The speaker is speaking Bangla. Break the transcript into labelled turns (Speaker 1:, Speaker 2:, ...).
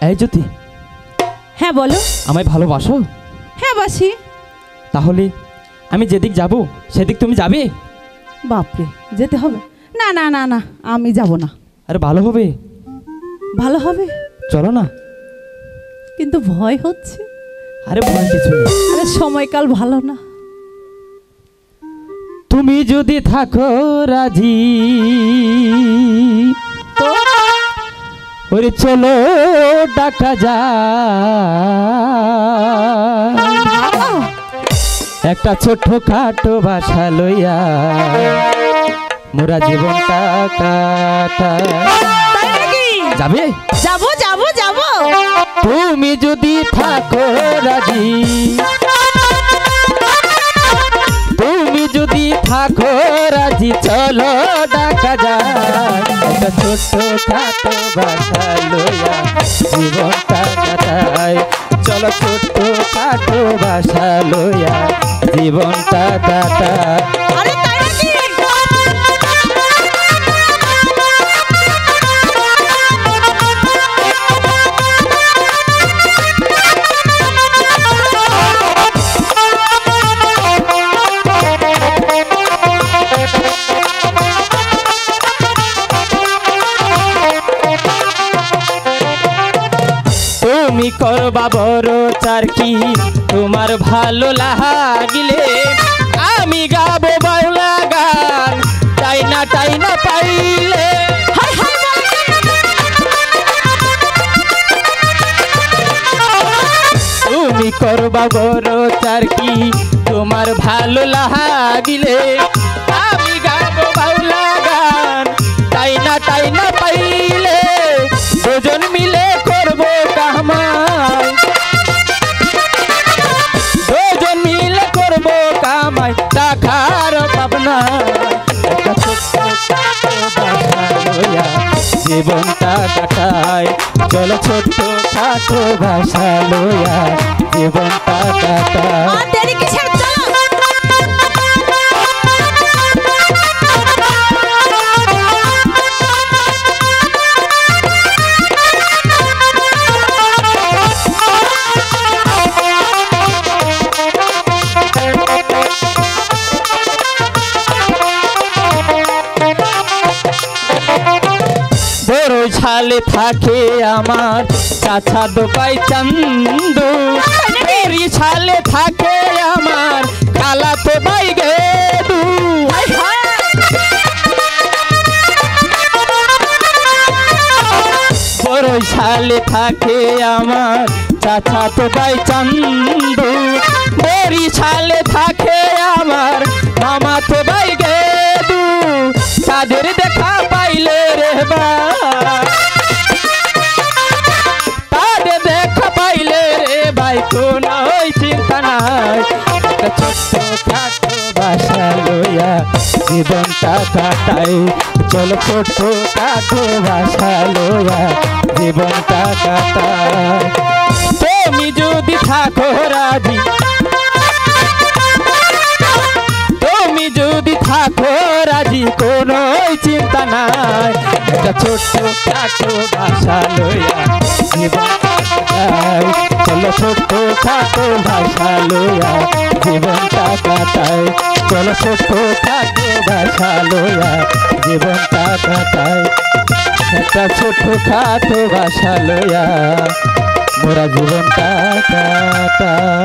Speaker 1: এই জ্যোতি,
Speaker 2: হ্যাঁ বলো।
Speaker 1: আমায় ভালোবাসো?
Speaker 2: হ্যাঁ বাসি।
Speaker 1: তাহলে আমি যেদিক যাব সেদিক তুমি যাবে?
Speaker 2: বাপরে, যেতে হবে? না না না না, আমি যাব না।
Speaker 1: আরে ভালো হবে।
Speaker 2: ভালো হবে,
Speaker 1: চলো না।
Speaker 2: কিন্তু ভয় হচ্ছে।
Speaker 1: আরে ভয় কিছু নেই।
Speaker 2: আরে সময়কাল ভালো না।
Speaker 1: তুমি যদি থাকো রাজি,
Speaker 2: তো
Speaker 1: ওরে চলো ডাকা যা, একটা ছোট্ট খাটো বাসা লইয়া মোরা জীবনটা কাটা। যাবে?
Speaker 2: যাবো যাবো যাবো।
Speaker 1: তুমি যদি থাকো রাজি, তুমি যদি থাকো রাজি, চলো ডাকা যায় একটা ছোট্ট খাটো বাসা লইয়া জীবনটা কাটাই। চলো ছোট্ট খাটো বাসা লইয়া জীবনটা কাটাই।
Speaker 2: আরে তাই নাকি?
Speaker 1: তুমি করবা বড় চার কি তোমার ভালো লাগিলে, আমি গাবো বাউলা গান তাই না পাইলে। তুমি করবা বড় চার কি তোমার ভালো লাগিলে, আমি গাবো বাউলা গান তাই না পাইলে। দুজন মিলে করবো কামাই, দুজন মিলে করবো কামাই, টাকার ভাবনা। একটা ছোট্ট বাসা লইয়া জীবনটা কাটাই। চলো ছোট্ট খাটো বাসা লইয়া জীবনটা কাটাই।
Speaker 2: দেরি কিসের, চলো।
Speaker 1: বড় ছালে থাকে আমার চাচা দোপাই চান্দু, মেরি ছালে থাকে আমার কালা তো বাই গেদু। বড় ছালে থাকে আমার চাচা তো বাই চান্দু, মেরি ছালে থাকে আমার মামা তো বাই গেদু। তাদের দেখা পাইলে রে বা, তাদের দেখা পাইলে রে ভাই কোনো চিন্তা নাই। একটা ছোট্ট খাটো বাসা লইয়া জীবনটা কাটাই। চলো ছোট্ট খাটো বাসা লইয়া জীবনটা কাটাই। তুমি যদি থাকো রাজি, তুমি যদি থাকো রাজি, কোনো চিন্তা নাই। একটা ছোট্ট খাটো বাসা লইয়া জীবনটা কাটাই। চলো ছোট্ট খাটো বাসা লইয়া জীবনটা কাটাই। চলো ছোট্ট খাটো বাসা লইয়া জীবনটা কাটাই। একটা ছোট্ট খাটো বাসা লইয়া মোরা জীবনটা কাটাই।